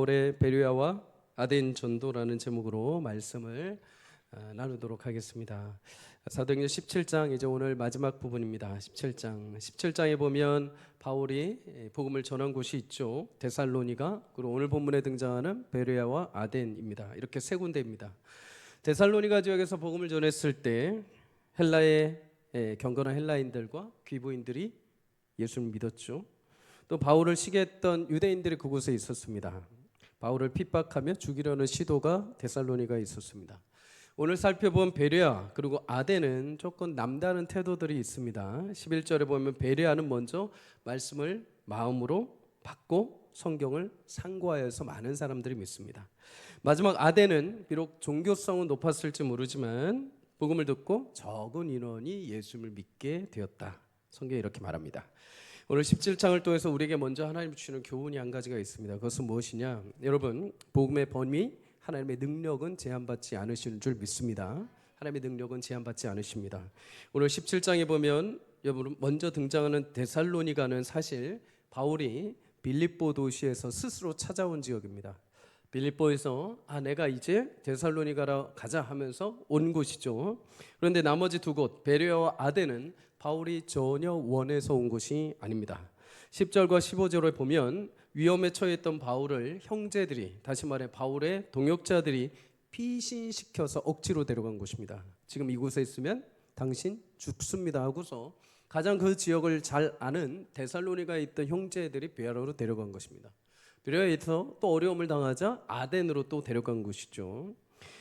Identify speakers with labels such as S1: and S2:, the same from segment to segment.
S1: 올해 베르야와 아덴 전도라는 제목으로 말씀을 나누도록 하겠습니다. 사도행전 17장 이제 오늘 마지막 부분입니다. 17장에 보면 바울이 복음을 전한 곳이 있죠. 데살로니가, 그리고 오늘 본문에 등장하는 베르야와 아덴입니다. 이렇게 세 군데입니다. 데살로니가 지역에서 복음을 전했을 때 헬라의 경건한 헬라인들과 귀부인들이 예수를 믿었죠. 또 바울을 시기했던 유대인들이 그곳에 있었습니다. 바울을 핍박하며 죽이려는 시도가 데살로니가에 있었습니다. 오늘 살펴본 베레아 그리고 아덴은 조금 남다른 태도들이 있습니다. 11절에 보면 베레아는 먼저 말씀을 마음으로 받고 성경을 상고하여서 많은 사람들이 믿습니다. 마지막 아덴은 비록 종교성은 높았을지 모르지만 복음을 듣고 적은 인원이 예수를 믿게 되었다. 성경이 이렇게 말합니다. 오늘 17장을 통해서 우리에게 먼저 하나님 주시는 교훈이 한 가지가 있습니다. 그것은 무엇이냐? 여러분, 복음의 범위, 하나님의 능력은 제한받지 않으시는 줄 믿습니다. 하나님의 능력은 제한받지 않으십니다. 오늘 17장에 보면 여러분 먼저 등장하는 데살로니가는 사실 바울이 빌립보 도시에서 스스로 찾아온 지역입니다. 빌립보에서 내가 이제 데살로니가로 가자 하면서 온 곳이죠. 그런데 나머지 두 곳 베레아와 아덴은 바울이 전혀 원해서 온 곳이 아닙니다. 10절과 15절에 보면 위험에 처했던 바울을 형제들이, 다시 말해 바울의 동역자들이 피신시켜서 억지로 데려간 곳입니다. 지금 이곳에 있으면 당신 죽습니다 하고서 가장 그 지역을 잘 아는 데살로니가에 있던 형제들이 베레아로 데려간 것입니다. 베레아에서 또 어려움을 당하자 아덴으로 또 데려간 곳이죠.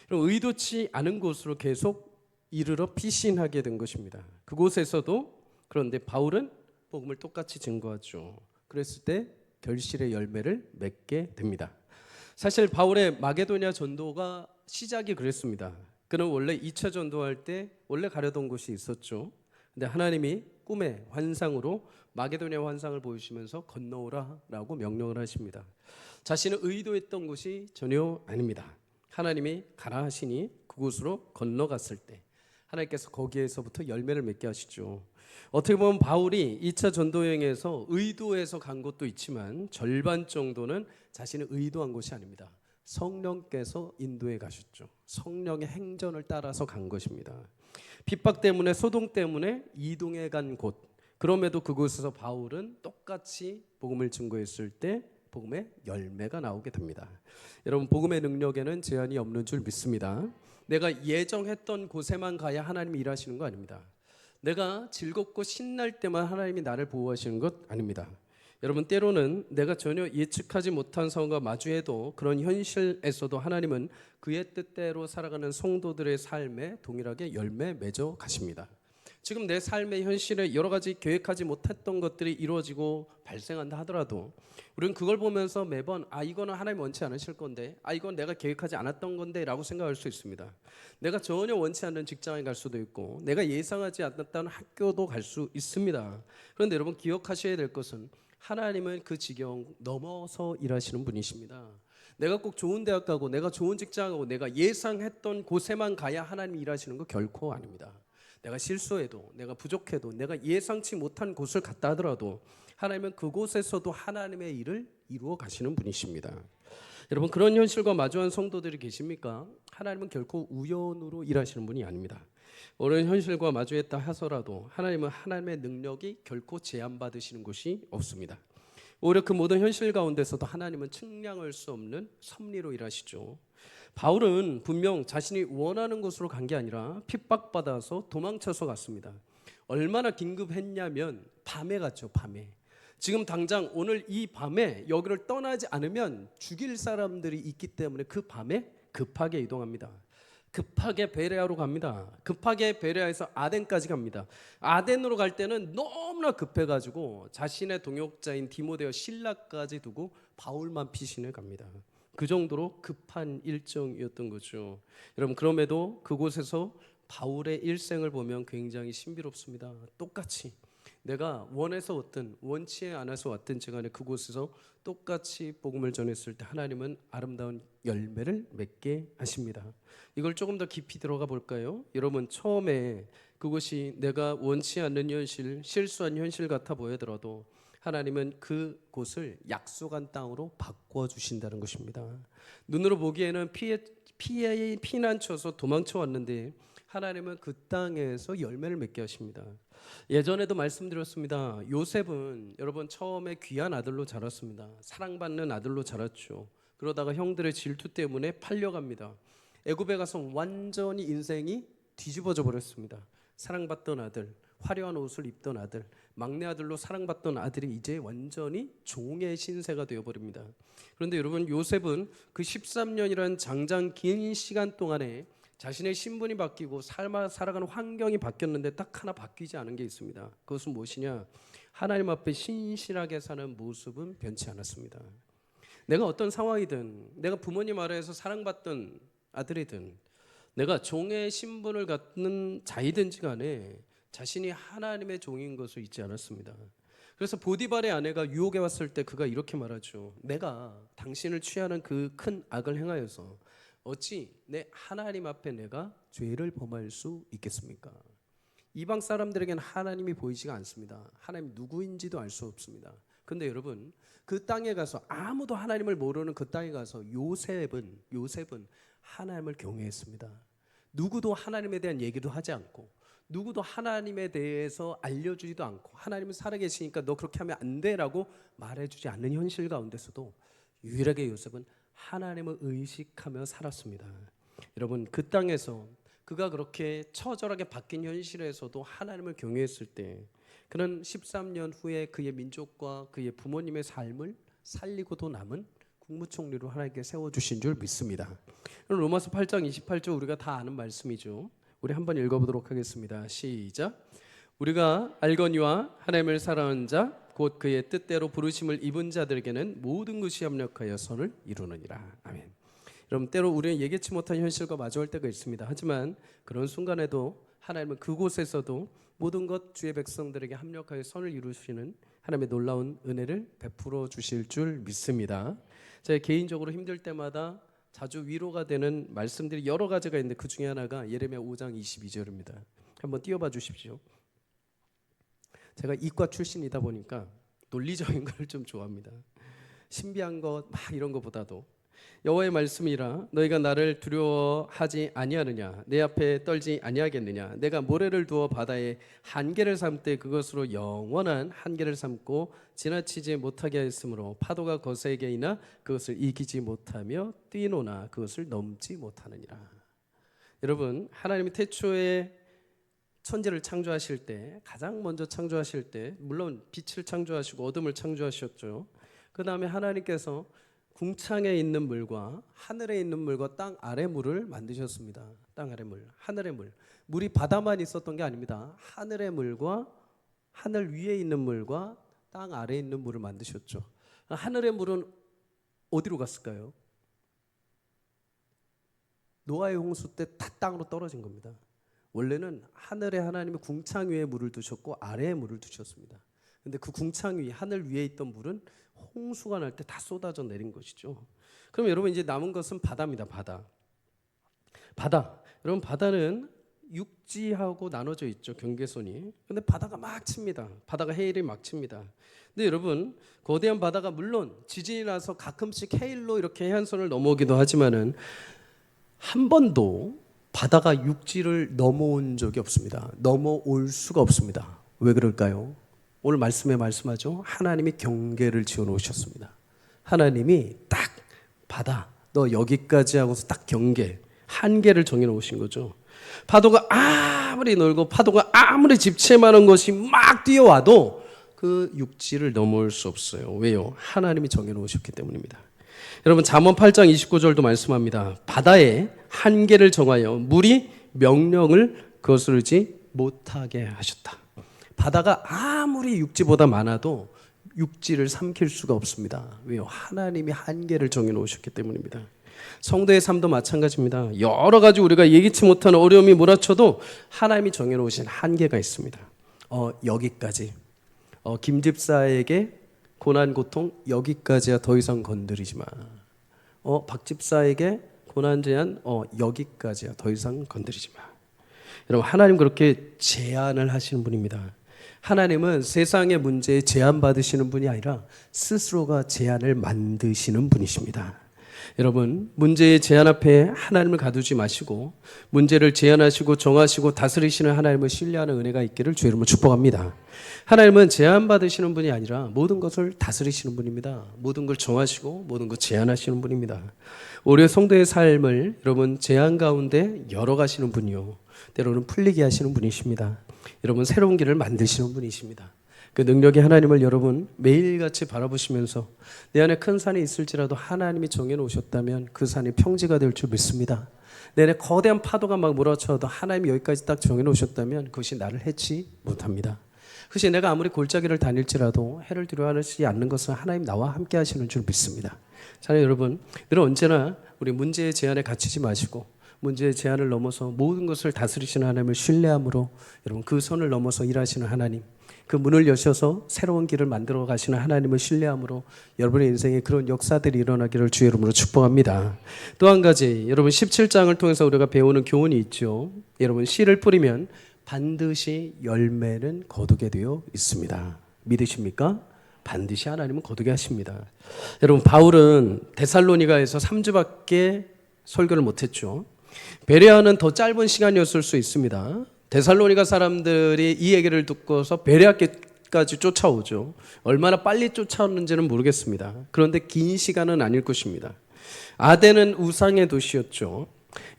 S1: 의도치 않은 곳으로 계속 이르러 피신하게 된 것입니다. 그곳에서도 그런데 바울은 복음을 똑같이 증거하죠. 그랬을 때 결실의 열매를 맺게 됩니다. 사실 바울의 마게도냐 전도가 시작이 그랬습니다. 그는 원래 2차 전도할 때 원래 가려던 곳이 있었죠. 근데 하나님이 꿈의 환상으로 마게도냐 환상을 보여주시면서 건너오라 라고 명령을 하십니다. 자신은 의도했던 곳이 전혀 아닙니다. 하나님이 가라 하시니 그곳으로 건너갔을 때 하나님께서 거기에서부터 열매를 맺게 하시죠. 어떻게 보면 바울이 2차 전도 여행에서 의도해서 간 곳도 있지만 절반 정도는 자신이 의도한 곳이 아닙니다. 성령께서 인도해 가셨죠. 성령의 행전을 따라서 간 것입니다. 핍박 때문에, 소동 때문에 이동해 간 곳, 그럼에도 그곳에서 바울은 똑같이 복음을 증거했을 때 복음의 열매가 나오게 됩니다. 여러분, 복음의 능력에는 제한이 없는 줄 믿습니다. 내가 예정했던 곳에만 가야 하나님이 일하시는 거 아닙니다. 내가 즐겁고 신날 때만 하나님이 나를 보호하시는 것 아닙니다. 여러분, 때로는 내가 전혀 예측하지 못한 상황과 마주해도 그런 현실에서도 하나님은 그의 뜻대로 살아가는 성도들의 삶에 동일하게 열매 맺어 가십니다. 지금 내 삶의 현실에 여러 가지 계획하지 못했던 것들이 이루어지고 발생한다 하더라도 우리는 그걸 보면서 매번 이거는 하나님 원치 않으실 건데, 이건 내가 계획하지 않았던 건데 라고 생각할 수 있습니다. 내가 전혀 원치 않는 직장에 갈 수도 있고 내가 예상하지 않았다는 학교도 갈 수 있습니다. 그런데 여러분, 기억하셔야 될 것은 하나님은 그 지경 넘어서 일하시는 분이십니다. 내가 꼭 좋은 대학 가고 내가 좋은 직장 가고 내가 예상했던 곳에만 가야 하나님이 일하시는 거 결코 아닙니다. 내가 실수해도, 내가 부족해도, 내가 예상치 못한 곳을 갔다 하더라도 하나님은 그곳에서도 하나님의 일을 이루어 가시는 분이십니다. 여러분, 그런 현실과 마주한 성도들이 계십니까? 하나님은 결코 우연으로 일하시는 분이 아닙니다. 어떤 현실과 마주했다 하더라도 하나님은 하나님의 능력이 결코 제한받으시는 곳이 없습니다. 오히려 그 모든 현실 가운데서도 하나님은 측량할 수 없는 섭리로 일하시죠. 바울은 분명 자신이 원하는 곳으로 간 게 아니라 핍박받아서 도망쳐서 갔습니다. 얼마나 긴급했냐면 밤에 갔죠. 밤에. 지금 당장 오늘 이 밤에 여기를 떠나지 않으면 죽일 사람들이 있기 때문에 그 밤에 급하게 이동합니다. 급하게 베레아로 갑니다. 급하게 베레아에서 아덴까지 갑니다. 아덴으로 갈 때는 너무나 급해가지고 자신의 동역자인 디모데와 실라까지 두고 바울만 피신해 갑니다. 그 정도로 급한 일정이었던 거죠. 여러분, 그럼에도 그곳에서 바울의 일생을 보면 굉장히 신비롭습니다. 똑같이 내가 원해서 왔든 원치 않아서 왔든지 간에 그곳에서 똑같이 복음을 전했을 때 하나님은 아름다운 열매를 맺게 하십니다. 이걸 조금 더 깊이 들어가 볼까요? 여러분, 처음에 그것이 내가 원치 않는 현실, 실수한 현실 같아 보이더라도 하나님은 그곳을 약속한 땅으로 바꿔주신다는 것입니다. 눈으로 보기에는 피난쳐서 도망쳐 왔는데 하나님은 그 땅에서 열매를 맺게 하십니다. 예전에도 말씀드렸습니다. 요셉은 여러분 처음에 귀한 아들로 자랐습니다. 사랑받는 아들로 자랐죠. 그러다가 형들의 질투 때문에 팔려갑니다. 애굽에 가서 완전히 인생이 뒤집어져 버렸습니다. 사랑받던 아들, 화려한 옷을 입던 아들, 막내 아들로 사랑받던 아들이 이제 완전히 종의 신세가 되어버립니다. 그런데 여러분, 요셉은 그 13년이라는 장장 긴 시간 동안에 자신의 신분이 바뀌고 살아가는 환경이 바뀌었는데 딱 하나 바뀌지 않은 게 있습니다. 그것은 무엇이냐? 하나님 앞에 신실하게 사는 모습은 변치 않았습니다. 내가 어떤 상황이든, 내가 부모님 아래에서 사랑받던 아들이든, 내가 종의 신분을 갖는 자이든지 간에 자신이 하나님의 종인 것을 잊지 않았습니다. 그래서 보디발의 아내가 유혹에 왔을 때 그가 이렇게 말하죠. 내가 당신을 취하는 그 큰 악을 행하여서 어찌 내 하나님 앞에 내가 죄를 범할 수 있겠습니까? 이방 사람들에게는 하나님이 보이지가 않습니다. 하나님 누구인지도 알 수 없습니다. 근데 여러분, 그 땅에 가서 아무도 하나님을 모르는 그 땅에 가서 요셉은 하나님을 경외했습니다. 누구도 하나님에 대한 얘기도 하지 않고, 누구도 하나님에 대해서 알려주지도 않고, 하나님은 살아계시니까 너 그렇게 하면 안 돼라고 말해주지 않는 현실 가운데서도 유일하게 요셉은 하나님을 의식하며 살았습니다. 여러분, 그 땅에서 그가 그렇게 처절하게 바뀐 현실에서도 하나님을 경외했을 때 그는 13년 후에 그의 민족과 그의 부모님의 삶을 살리고도 남은 국무총리로 하나님께 세워주신 줄 믿습니다. 로마서 8장 28절 우리가 다 아는 말씀이죠. 우리 한번 읽어보도록 하겠습니다. 시작. 우리가 알거니와 하나님을 사랑하는 자 곧 그의 뜻대로 부르심을 입은 자들에게는 모든 것이 협력하여 선을 이루느니라. 아멘. 여러분, 때로 우리는 예기치 못한 현실과 마주할 때가 있습니다. 하지만 그런 순간에도 하나님은 그곳에서도 모든 것 주의 백성들에게 합력하여 선을 이루시는 하나님의 놀라운 은혜를 베풀어 주실 줄 믿습니다. 제가 개인적으로 힘들 때마다 자주 위로가 되는 말씀들이 여러 가지가 있는데 그 중에 하나가 예레미야 5장 22절입니다. 한번 띄워봐 주십시오. 제가 이과 출신이다 보니까 논리적인 걸 좀 좋아합니다. 신비한 것 막 이런 것보다도 여호와의 말씀이라 너희가 나를 두려워하지 아니하느냐, 내 앞에 떨지 아니하겠느냐. 내가 모래를 두어 바다에 한계를 삼되 그것으로 영원한 한계를 삼고 지나치지 못하게 하였으므로 파도가 거세게 이나 그것을 이기지 못하며 뛰노나 그것을 넘지 못하느니라. 여러분, 하나님이 태초에 천지를 창조하실 때, 가장 먼저 창조하실 때 물론 빛을 창조하시고 어둠을 창조하셨죠. 그 다음에 하나님께서 궁창에 있는 물과 하늘에 있는 물과 땅 아래 물을 만드셨습니다. 땅 아래 물, 하늘의 물. 물이 바다만 있었던 게 아닙니다. 하늘의 물과 하늘 위에 있는 물과 땅 아래에 있는 물을 만드셨죠. 하늘의 물은 어디로 갔을까요? 노아의 홍수 때 다 땅으로 떨어진 겁니다. 원래는 하늘에 하나님이 궁창 위에 물을 두셨고 아래에 물을 두셨습니다. 근데 그 궁창 위, 하늘 위에 있던 물은 홍수가 날 때 다 쏟아져 내린 것이죠. 그럼 여러분, 이제 남은 것은 바다입니다. 바다. 여러분, 바다는 육지하고 나눠져 있죠. 경계선이. 근데 바다가 막 칩니다. 바다가 해일이 막 칩니다. 근데 여러분, 거대한 바다가 물론 지진이 나서 가끔씩 해일로 이렇게 해안선을 넘어오기도 하지만은 한 번도 바다가 육지를 넘어온 적이 없습니다. 넘어올 수가 없습니다. 왜 그럴까요? 오늘 말씀에 말씀하죠. 하나님이 경계를 지어놓으셨습니다. 하나님이 딱 바다, 너 여기까지 하고서 딱 경계, 한계를 정해놓으신 거죠. 파도가 아무리 넓고 파도가 아무리 집채만한 것이 막 뛰어와도 그 육지를 넘어올 수 없어요. 왜요? 하나님이 정해놓으셨기 때문입니다. 여러분, 잠언 8장 29절도 말씀합니다. 바다에 한계를 정하여 물이 명령을 거스르지 못하게 하셨다. 바다가 아무리 육지보다 많아도 육지를 삼킬 수가 없습니다. 왜요? 하나님이 한계를 정해놓으셨기 때문입니다. 성도의 삶도 마찬가지입니다. 여러 가지 우리가 예기치 못한 어려움이 몰아쳐도 하나님이 정해놓으신 한계가 있습니다. 여기까지. 김 집사에게 고난 고통 여기까지야, 더 이상 건드리지 마. 박 집사에게 고난 제한 여기까지야, 더 이상 건드리지 마. 여러분, 하나님 그렇게 제한을 하시는 분입니다. 하나님은 세상의 문제에 제한받으시는 분이 아니라 스스로가 제한을 만드시는 분이십니다. 여러분, 문제의 제한 앞에 하나님을 가두지 마시고 문제를 제한하시고 정하시고 다스리시는 하나님을 신뢰하는 은혜가 있기를 주의 이름으로 축복합니다. 하나님은 제한받으시는 분이 아니라 모든 것을 다스리시는 분입니다. 모든 걸 정하시고 모든 걸 제한하시는 분입니다. 우리 성도의 삶을 여러분 제한 가운데 열어가시는 분이요, 때로는 풀리게 하시는 분이십니다. 여러분, 새로운 길을 만드시는 분이십니다. 그 능력의 하나님을 여러분 매일같이 바라보시면서 내 안에 큰 산이 있을지라도 하나님이 정해놓으셨다면 그 산이 평지가 될 줄 믿습니다. 내 안에 거대한 파도가 막 몰아쳐도 하나님이 여기까지 딱 정해놓으셨다면 그것이 나를 해치 못합니다. 그것이 내가 아무리 골짜기를 다닐지라도 해를 두려워하지 않는 것은 하나님 나와 함께 하시는 줄 믿습니다. 자, 여러분, 늘 언제나 우리 문제의 제한에 갇히지 마시고 문제의 제한을 넘어서 모든 것을 다스리시는 하나님을 신뢰함으로 여러분 그 선을 넘어서 일하시는 하나님, 그 문을 여셔서 새로운 길을 만들어 가시는 하나님을 신뢰함으로 여러분의 인생에 그런 역사들이 일어나기를 주의 이름으로 축복합니다. 또 한 가지, 여러분 17장을 통해서 우리가 배우는 교훈이 있죠. 여러분, 씨를 뿌리면 반드시 열매는 거두게 되어 있습니다. 믿으십니까? 반드시 하나님은 거두게 하십니다. 여러분, 바울은 데살로니가에서 3주밖에 설교를 못했죠. 베레아는 더 짧은 시간이었을 수 있습니다. 데살로니가 사람들이 이 얘기를 듣고서 베레아까지 쫓아오죠. 얼마나 빨리 쫓아오는지는 모르겠습니다. 그런데 긴 시간은 아닐 것입니다. 아덴은 우상의 도시였죠.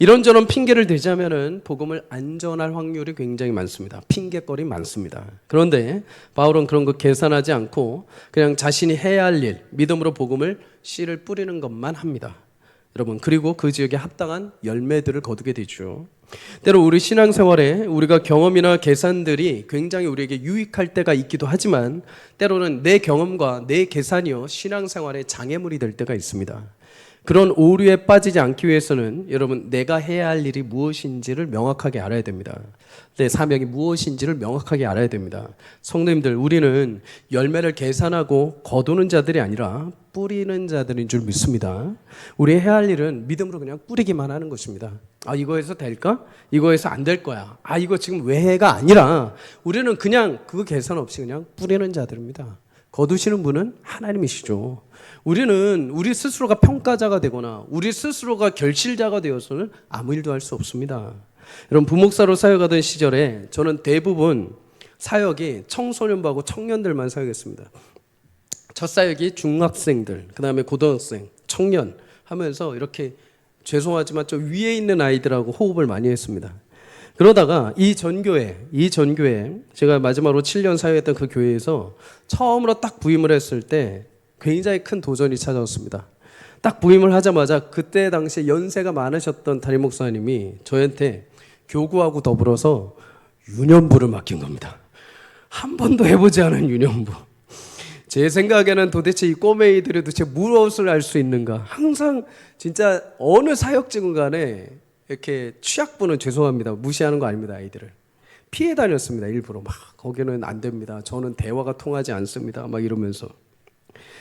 S1: 이런저런 핑계를 대자면은 복음을 안 전할 확률이 굉장히 많습니다. 핑계거리 많습니다. 그런데 바울은 그런 거 계산하지 않고 그냥 자신이 해야 할 일, 믿음으로 복음을 씨를 뿌리는 것만 합니다. 여러분, 그리고 그 지역에 합당한 열매들을 거두게 되죠. 때로 우리 신앙생활에 우리가 경험이나 계산들이 굉장히 우리에게 유익할 때가 있기도 하지만 때로는 내 경험과 내 계산이요 신앙생활의 장애물이 될 때가 있습니다. 그런 오류에 빠지지 않기 위해서는 여러분 내가 해야 할 일이 무엇인지를 명확하게 알아야 됩니다. 내 사명이 무엇인지를 명확하게 알아야 됩니다. 성도님들, 우리는 열매를 계산하고 거두는 자들이 아니라 뿌리는 자들인 줄 믿습니다. 우리 해야 할 일은 믿음으로 그냥 뿌리기만 하는 것입니다. 아, 이거 해서 될까? 이거 해서 안 될 거야. 아, 이거 지금 왜 해가 아니라 우리는 그냥 그 계산 없이 그냥 뿌리는 자들입니다. 거두시는 분은 하나님이시죠. 우리는 우리 스스로가 평가자가 되거나 우리 스스로가 결실자가 되어서는 아무 일도 할 수 없습니다. 여러분, 부목사로 사역하던 시절에 저는 대부분 사역이 청소년부하고 청년들만 사역했습니다. 첫 사역이 중학생들, 그 다음에 고등학생, 청년 하면서 이렇게 죄송하지만 저 위에 있는 아이들하고 호흡을 많이 했습니다. 그러다가 이 전교회 제가 마지막으로 7년 사역했던 그 교회에서 처음으로 딱 부임을 했을 때 굉장히 큰 도전이 찾아왔습니다. 딱 부임을 하자마자 그때 당시에 연세가 많으셨던 담임 목사님이 저한테 교구하고 더불어서 유년부를 맡긴 겁니다. 한 번도 해보지 않은 유년부. 제 생각에는 도대체 이 꼬매이들이 도대체 무엇을 알 수 있는가. 항상 진짜 어느 사역직은 간에 이렇게 취약부는 죄송합니다. 무시하는 거 아닙니다. 아이들을. 피해 다녔습니다. 일부러. 막 거기는 안 됩니다. 저는 대화가 통하지 않습니다. 막 이러면서.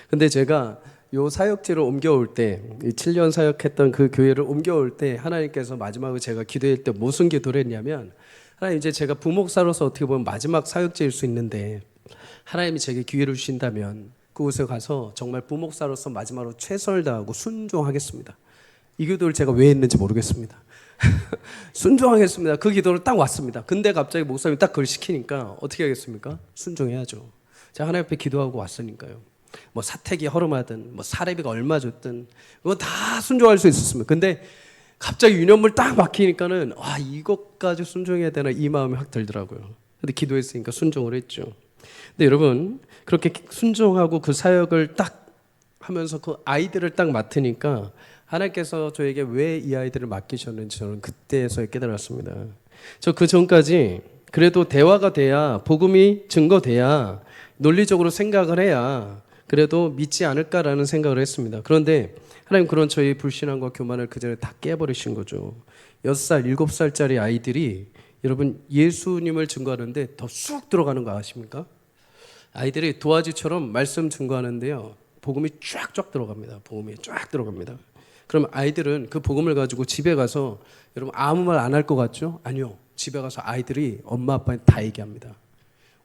S1: 근데 제가 요 사역지를 옮겨올 때, 7년 사역했던 그 교회를 옮겨올 때 하나님께서 마지막으로 제가 기도할 때 무슨 기도를 했냐면, 하나님, 이제 제가 부목사로서 어떻게 보면 마지막 사역지일 수 있는데 하나님이 제게 기회를 주신다면 그곳에 가서 정말 부목사로서 마지막으로 최선을 다하고 순종하겠습니다. 이 기도를 제가 왜 했는지 모르겠습니다. 순종하겠습니다. 그 기도를 딱 왔습니다. 근데 갑자기 목사님이 딱 그걸 시키니까 어떻게 하겠습니까? 순종해야죠. 제가 하나님 앞에 기도하고 왔으니까요. 뭐 사택이 허름하든 뭐 사례비가 얼마 줬든 그거 다 순종할 수 있었습니다. 근데 갑자기 유년물 딱 막히니까는 와, 이것까지 순종해야 되나 이 마음이 확 들더라고요. 근데 기도했으니까 순종을 했죠. 근데 여러분, 그렇게 순종하고 그 사역을 딱 하면서 그 아이들을 딱 맡으니까 하나님께서 저에게 왜 이 아이들을 맡기셨는지 저는 그때서야 깨달았습니다. 저 그 전까지 그래도 대화가 돼야, 복음이 증거돼야, 논리적으로 생각을 해야 그래도 믿지 않을까라는 생각을 했습니다. 그런데 하나님 그런 저희 불신앙과 교만을 그 전에 다 깨버리신 거죠. 6살, 7살짜리 아이들이 여러분 예수님을 증거하는데 더 쑥 들어가는 거 아십니까? 아이들이 도화지처럼 말씀 증거하는데요, 복음이 쫙쫙 들어갑니다. 복음이 쫙 들어갑니다. 그럼 아이들은 그 복음을 가지고 집에 가서 여러분 아무 말 안 할 것 같죠? 아니요. 집에 가서 아이들이 엄마 아빠한테 다 얘기합니다.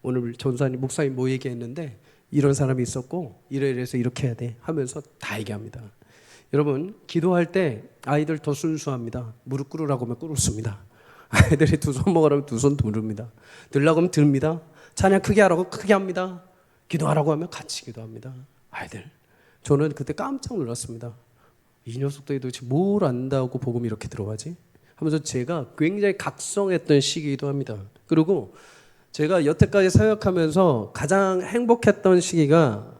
S1: 오늘 전사님 목사님 뭐 얘기했는데 이런 사람이 있었고 이래서 이렇게 해야 돼 하면서 다 얘기합니다. 여러분 기도할 때 아이들 더 순수합니다. 무릎 꿇으라고 하면 꿇습니다. 아이들이 두 손 먹으라면 두 손 들습니다. 들라고 하면 듭니다. 찬양 크게 하라고 크게 합니다. 기도하라고 하면 같이 기도합니다. 아이들 저는 그때 깜짝 놀랐습니다. 이 녀석들이 도대체 뭘 안다고 복음이 이렇게 들어가지? 하면서 제가 굉장히 각성했던 시기이기도 합니다. 그리고 제가 여태까지 사역하면서 가장 행복했던 시기가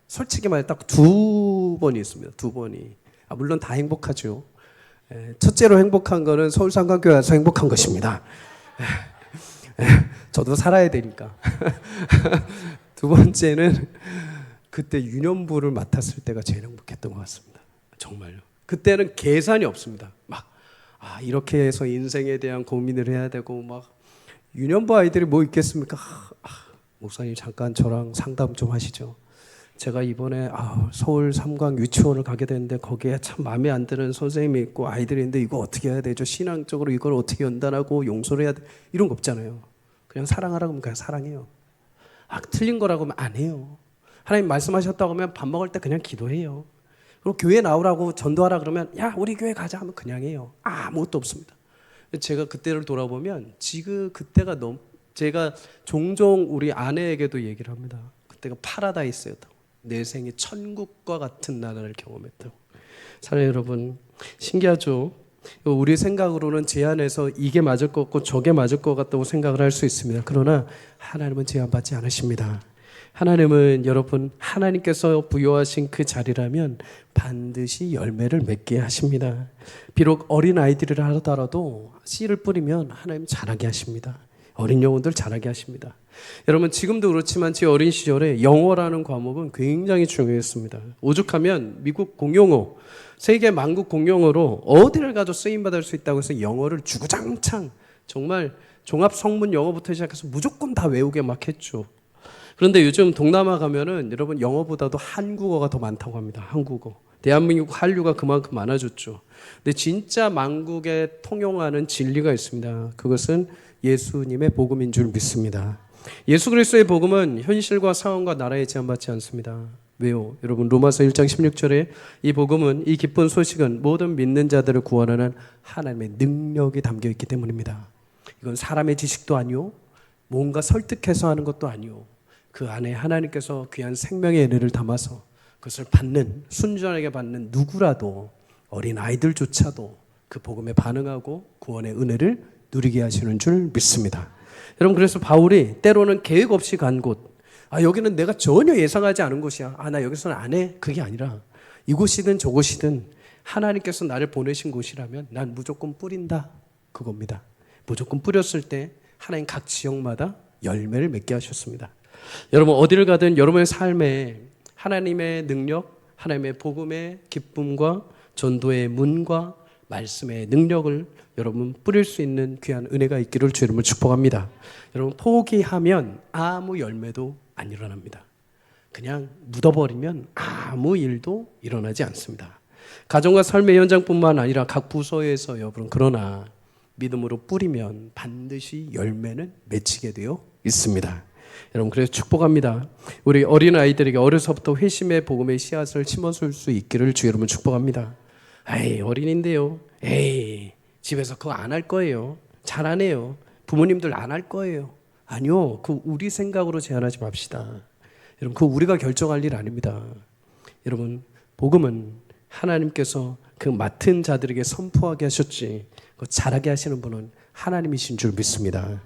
S1: 솔직히 말해 딱 두 번이 있습니다. 두 번이. 물론 다 행복하죠. 첫째로 행복한 거는 서울상관교회 와서 행복한 것입니다. 저도 살아야 되니까. 두 번째는 그때 유년부를 맡았을 때가 제일 행복했던 것 같습니다. 정말요. 그때는 계산이 없습니다. 막 이렇게 해서 인생에 대한 고민을 해야 되고 막 유년부 아이들이 뭐 있겠습니까? 목사님 잠깐 저랑 상담 좀 하시죠. 제가 이번에 서울 삼광 유치원을 가게 되는데 거기에 참 마음에 안 드는 선생님이 있고 아이들이 있는데 이거 어떻게 해야 되죠? 신앙적으로 이걸 어떻게 연단하고 용서를 해야 돼? 이런 거 없잖아요. 그냥 사랑하라고 하면 그냥 사랑해요. 틀린 거라고 하면 안 해요. 하나님 말씀하셨다고 하면 밥 먹을 때 그냥 기도해요. 그리고 교회 나오라고 전도하라 그러면 야 우리 교회 가자 하면 그냥 해요. 아무것도 없습니다. 제가 그때를 돌아보면 지금 그때가 너무 제가 종종 우리 아내에게도 얘기를 합니다. 그때가 파라다이스였다고. 내 생에 천국과 같은 나라를 경험했다고. 사랑하는 여러분 신기하죠? 우리 생각으로는 제안해서 이게 맞을 것 같고 저게 맞을 것 같다고 생각을 할 수 있습니다. 그러나 하나님은 제안받지 않으십니다. 하나님은 여러분 하나님께서 부여하신 그 자리라면 반드시 열매를 맺게 하십니다. 비록 어린 아이들이라 하더라도 씨를 뿌리면 하나님 자라게 하십니다. 어린 영혼들 자라게 하십니다. 여러분 지금도 그렇지만 제 어린 시절에 영어라는 과목은 굉장히 중요했습니다. 오죽하면 미국 공용어, 세계 만국 공용어로 어디를 가도 쓰임받을 수 있다고 해서 영어를 주구장창 정말 종합성문 영어부터 시작해서 무조건 다 외우게 막 했죠. 그런데 요즘 동남아 가면은 여러분 영어보다도 한국어가 더 많다고 합니다. 한국어. 대한민국 한류가 그만큼 많아졌죠. 근데 진짜 만국에 통용하는 진리가 있습니다. 그것은 예수님의 복음인 줄 믿습니다. 예수 그리스도의 복음은 현실과 상황과 나라에 제한받지 않습니다. 왜요? 여러분 로마서 1장 16절에 이 복음은 이 기쁜 소식은 모든 믿는 자들을 구원하는 하나님의 능력이 담겨 있기 때문입니다. 이건 사람의 지식도 아니요 뭔가 설득해서 하는 것도 아니요 그 안에 하나님께서 귀한 생명의 은혜를 담아서 그것을 받는 순전하게 받는 누구라도 어린 아이들조차도 그 복음에 반응하고 구원의 은혜를 누리게 하시는 줄 믿습니다. 여러분 그래서 바울이 때로는 계획 없이 간 곳, 여기는 내가 전혀 예상하지 않은 곳이야. 나 여기서는 안 해. 그게 아니라 이곳이든 저곳이든 하나님께서 나를 보내신 곳이라면 난 무조건 뿌린다. 그겁니다. 무조건 뿌렸을 때 하나님 각 지역마다 열매를 맺게 하셨습니다. 여러분 어디를 가든 여러분의 삶에 하나님의 능력, 하나님의 복음의 기쁨과 전도의 문과 말씀의 능력을 여러분 뿌릴 수 있는 귀한 은혜가 있기를 주 이름으로 축복합니다. 여러분 포기하면 아무 열매도 안 일어납니다. 그냥 묻어버리면 아무 일도 일어나지 않습니다. 가정과 삶의 현장뿐만 아니라 각 부서에서 여러분 그러나 믿음으로 뿌리면 반드시 열매는 맺히게 되어 있습니다. 여러분 그래서 축복합니다. 우리 어린 아이들에게 어려서부터 회심의 복음의 씨앗을 심어줄 수 있기를 주 여러분 축복합니다. 어린인데요. 집에서 그거 안 할 거예요. 잘 안 해요. 부모님들 안 할 거예요. 아니요. 그 우리 생각으로 제한하지 맙시다. 여러분 그 우리가 결정할 일 아닙니다. 여러분 복음은 하나님께서 그 맡은 자들에게 선포하게 하셨지 그 잘하게 하시는 분은 하나님이신 줄 믿습니다.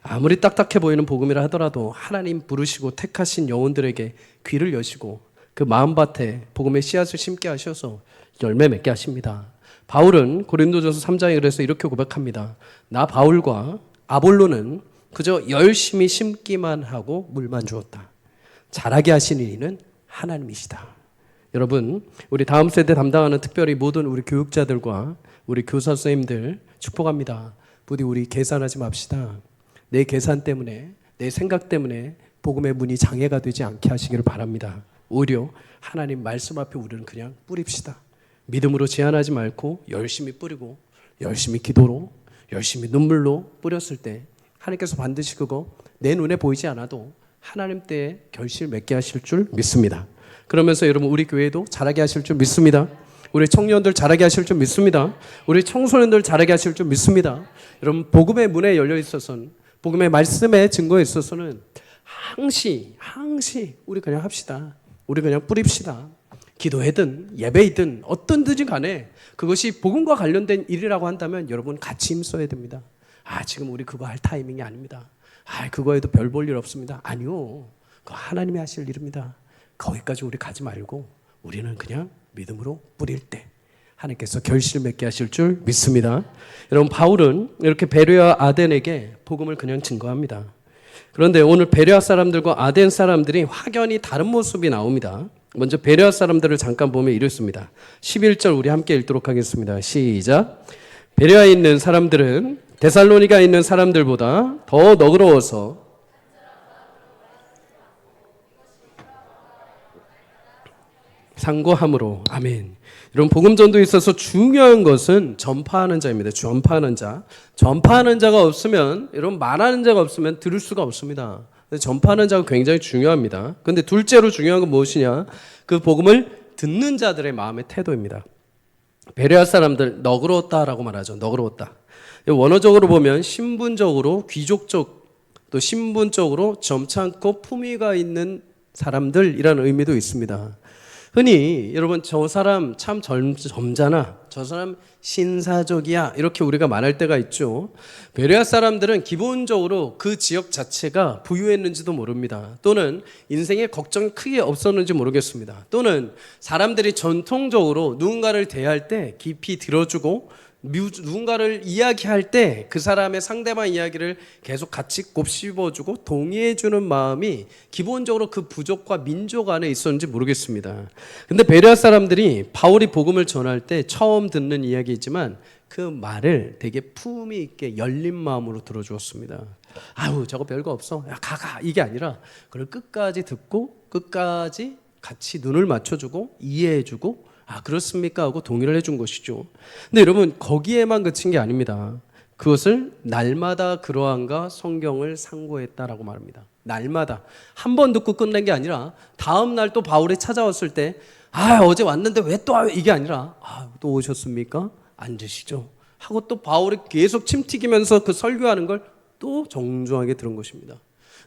S1: 아무리 딱딱해 보이는 복음이라 하더라도 하나님 부르시고 택하신 영혼들에게 귀를 여시고 그 마음밭에 복음의 씨앗을 심게 하셔서 열매 맺게 하십니다. 바울은 고린도전서 3장에 그래서 이렇게 고백합니다. 나 바울과 아볼로는 그저 열심히 심기만 하고 물만 주었다. 자라게 하시는 이는 하나님이시다. 여러분 우리 다음 세대 담당하는 특별히 모든 우리 교육자들과 우리 교사 선생님들 축복합니다. 부디 우리 계산하지 맙시다. 내 계산 때문에 내 생각 때문에 복음의 문이 장애가 되지 않게 하시기를 바랍니다. 오히려 하나님 말씀 앞에 우리는 그냥 뿌립시다. 믿음으로 제한하지 말고 열심히 뿌리고 열심히 기도로 열심히 눈물로 뿌렸을 때 하나님께서 반드시 그거 내 눈에 보이지 않아도 하나님 때에 결실 맺게 하실 줄 믿습니다. 그러면서 여러분 우리 교회도 자라게 하실 줄 믿습니다. 우리 청년들 자라게 하실 줄 믿습니다. 우리 청소년들 자라게 하실 줄 믿습니다. 여러분 복음의 문에 열려 있어서는, 복음의 말씀의 증거에 있어서는 항시 우리 그냥 합시다. 우리 그냥 뿌립시다. 기도회든 예배이든 어떤 든지 간에 그것이 복음과 관련된 일이라고 한다면 여러분 같이 힘써야 됩니다. 지금 우리 그거 할 타이밍이 아닙니다. 그거에도 별 볼 일 없습니다. 아니요. 그거 하나님이 하실 일입니다. 거기까지 우리 가지 말고 우리는 그냥 믿음으로 뿌릴 때 하나님께서 결실 맺게 하실 줄 믿습니다. 여러분 바울은 이렇게 베레아 아덴에게 복음을 그냥 증거합니다. 그런데 오늘 베레아 사람들과 아덴 사람들이 확연히 다른 모습이 나옵니다. 먼저 베레아 사람들을 잠깐 보면 이렇습니다. 11절 우리 함께 읽도록 하겠습니다. 시작. 베레아에 있는 사람들은 데살로니가에 있는 사람들보다 더 너그러워서 상고함으로. 아멘. 여러분 복음 전도에 있어서 중요한 것은 전파하는 자입니다. 전파하는 자. 전파하는 자가 없으면, 여러분 말하는 자가 없으면 들을 수가 없습니다. 전파하는 자가 굉장히 중요합니다. 그런데 둘째로 중요한 건 무엇이냐? 그 복음을 듣는 자들의 마음의 태도입니다. 베레아 사람들 너그러웠다라고 말하죠. 너그러웠다. 원어적으로 보면 신분적으로 귀족적, 또 신분적으로 점잖고 품위가 있는 사람들이라는 의미도 있습니다. 흔히 여러분 저 사람 참 점잖아, 저 사람 신사적이야, 이렇게 우리가 말할 때가 있죠. 베레아 사람들은 기본적으로 그 지역 자체가 부유했는지도 모릅니다. 또는 인생에 걱정이 크게 없었는지 모르겠습니다. 또는 사람들이 전통적으로 누군가를 대할 때 깊이 들어주고 누군가를 이야기할 때 그 사람의 상대방 이야기를 계속 같이 곱씹어주고 동의해주는 마음이 기본적으로 그 부족과 민족 안에 있었는지 모르겠습니다. 근데 베레아 사람들이 바울이 복음을 전할 때 처음 듣는 이야기이지만 그 말을 되게 품위 있게 열린 마음으로 들어주었습니다. 저거 별거 없어, 야 가 이게 아니라 그걸 끝까지 듣고 끝까지 같이 눈을 맞춰주고 이해해주고 그렇습니까? 하고 동의를 해준 것이죠. 근데 여러분 거기에만 그친 게 아닙니다. 그것을 날마다 그러한가 성경을 상고했다라고 말합니다. 날마다 한 번 듣고 끝낸 게 아니라 다음 날 또 바울이 찾아왔을 때 어제 왔는데 왜 또 와요? 이게 아니라 또 오셨습니까? 앉으시죠 하고 또 바울이 계속 침 튀기면서 그 설교하는 걸 또 정중하게 들은 것입니다.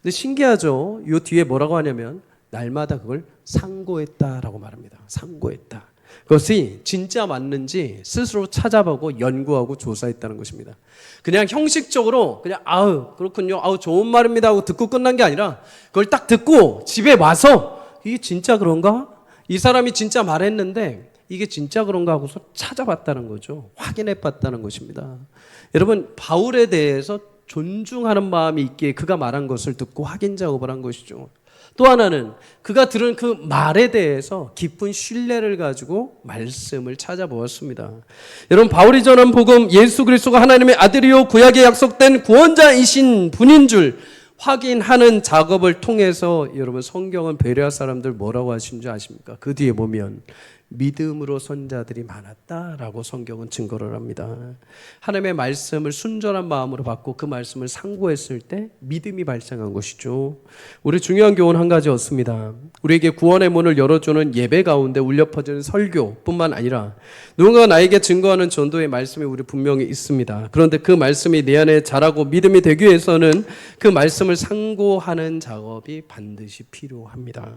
S1: 근데 신기하죠. 이 뒤에 뭐라고 하냐면 날마다 그걸 상고했다라고 말합니다. 상고했다. 그것이 진짜 맞는지 스스로 찾아보고 연구하고 조사했다는 것입니다. 그냥 형식적으로 그냥 그렇군요, 좋은 말입니다 하고 듣고 끝난 게 아니라 그걸 딱 듣고 집에 와서 이게 진짜 그런가? 이 사람이 진짜 말했는데 이게 진짜 그런가 하고서 찾아봤다는 거죠. 확인해봤다는 것입니다. 여러분 바울에 대해서 존중하는 마음이 있기에 그가 말한 것을 듣고 확인 작업을 한 것이죠. 또 하나는 그가 들은 그 말에 대해서 깊은 신뢰를 가지고 말씀을 찾아보았습니다. 여러분 바울이 전한 복음, 예수 그리스도가 하나님의 아들이요 구약에 약속된 구원자이신 분인 줄 확인하는 작업을 통해서 여러분 성경은 베레아 사람들 뭐라고 하신 줄 아십니까? 그 뒤에 보면 믿음으로 선 자들이 많았다라고 성경은 증거를 합니다. 하나님의 말씀을 순전한 마음으로 받고 그 말씀을 상고했을 때 믿음이 발생한 것이죠. 우리 중요한 교훈 한 가지 얻습니다. 우리에게 구원의 문을 열어주는 예배 가운데 울려 퍼지는 설교뿐만 아니라 누군가가 나에게 증거하는 전도의 말씀이 우리 분명히 있습니다. 그런데 그 말씀이 내 안에 자라고 믿음이 되기 위해서는 그 말씀을 상고하는 작업이 반드시 필요합니다.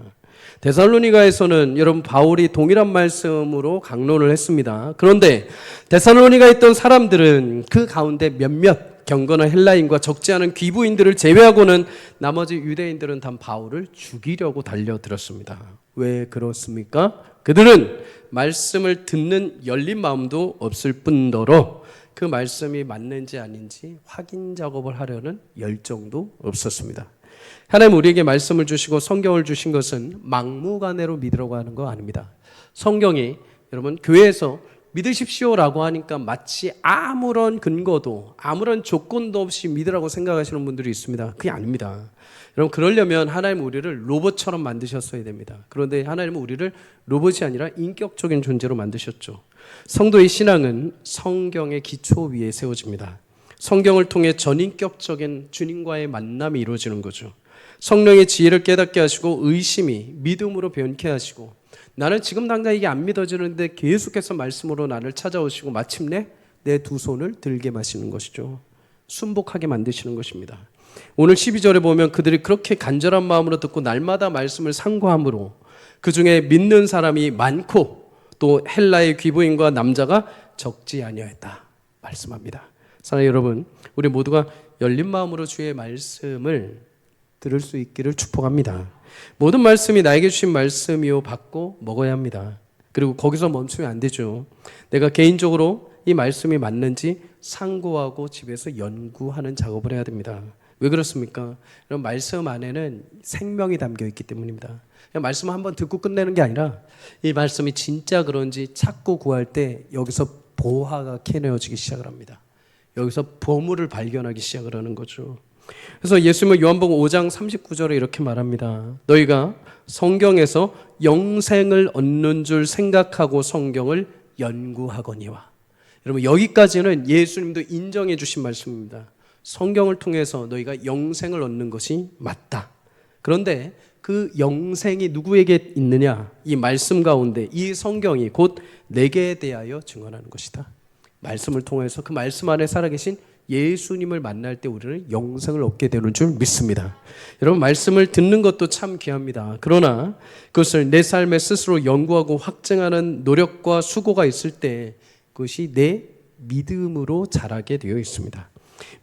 S1: 데살로니가에서는 여러분 바울이 동일한 말씀으로 강론을 했습니다. 그런데 데살로니가에 있던 사람들은 그 가운데 몇몇 경건한 헬라인과 적지 않은 귀부인들을 제외하고는 나머지 유대인들은 다 바울을 죽이려고 달려들었습니다. 왜 그렇습니까? 그들은 말씀을 듣는 열린 마음도 없을 뿐더러 그 말씀이 맞는지 아닌지 확인 작업을 하려는 열정도 없었습니다. 하나님 우리에게 말씀을 주시고 성경을 주신 것은 막무가내로 믿으라고 하는 거 아닙니다. 성경이 여러분 교회에서 믿으십시오라고 하니까 마치 아무런 근거도 아무런 조건도 없이 믿으라고 생각하시는 분들이 있습니다. 그게 아닙니다. 여러분 그러려면 하나님 우리를 로봇처럼 만드셨어야 됩니다. 그런데 하나님은 우리를 로봇이 아니라 인격적인 존재로 만드셨죠. 성도의 신앙은 성경의 기초 위에 세워집니다. 성경을 통해 전인격적인 주님과의 만남이 이루어지는 거죠. 성령의 지혜를 깨닫게 하시고 의심이 믿음으로 변케 하시고 나는 지금 당장 이게 안 믿어지는데 계속해서 말씀으로 나를 찾아오시고 마침내 내 두 손을 들게 마시는 것이죠. 순복하게 만드시는 것입니다. 오늘 12절에 보면 그들이 그렇게 간절한 마음으로 듣고 날마다 말씀을 상고함으로 그 중에 믿는 사람이 많고 또 헬라의 귀부인과 남자가 적지 아니하였다 말씀합니다. 사랑하는 여러분, 우리 모두가 열린 마음으로 주의 말씀을 들을 수 있기를 축복합니다. 모든 말씀이 나에게 주신 말씀이요 받고 먹어야 합니다. 그리고 거기서 멈추면 안 되죠. 내가 개인적으로 이 말씀이 맞는지 상고하고 집에서 연구하는 작업을 해야 됩니다. 왜 그렇습니까? 이런 말씀 안에는 생명이 담겨 있기 때문입니다. 그냥 말씀 한번 듣고 끝내는 게 아니라 이 말씀이 진짜 그런지 찾고 구할 때 여기서 보화가 캐내어지기 시작을 합니다. 여기서 보물을 발견하기 시작을 하는 거죠. 그래서 예수님은 요한복음 5장 39절에 이렇게 말합니다. 너희가 성경에서 영생을 얻는 줄 생각하고 성경을 연구하거니와. 여러분, 여기까지는 예수님도 인정해 주신 말씀입니다. 성경을 통해서 너희가 영생을 얻는 것이 맞다. 그런데 그 영생이 누구에게 있느냐? 이 말씀 가운데 이 성경이 곧 내게 대하여 증언하는 것이다. 말씀을 통해서 그 말씀 안에 살아계신 예수님을 만날 때 우리는 영생을 얻게 되는 줄 믿습니다. 여러분, 말씀을 듣는 것도 참 귀합니다. 그러나 그것을 내 삶에 스스로 연구하고 확증하는 노력과 수고가 있을 때 그것이 내 믿음으로 자라게 되어 있습니다.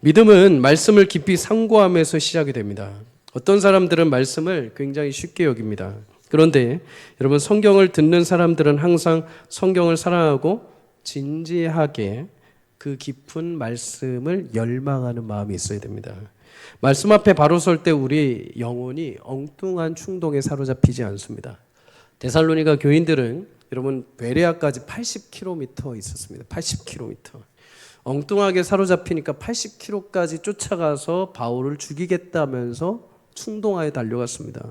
S1: 믿음은 말씀을 깊이 상고하면서 시작이 됩니다. 어떤 사람들은 말씀을 굉장히 쉽게 여깁니다. 그런데 여러분, 성경을 듣는 사람들은 항상 성경을 사랑하고 진지하게 그 깊은 말씀을 열망하는 마음이 있어야 됩니다. 말씀 앞에 바로 설 때 우리 영혼이 엉뚱한 충동에 사로잡히지 않습니다. 데살로니가 교인들은 여러분 베레아까지 80km 있었습니다. 80km. 엉뚱하게 사로잡히니까 80km까지 쫓아가서 바울을 죽이겠다면서 충동하에 달려갔습니다.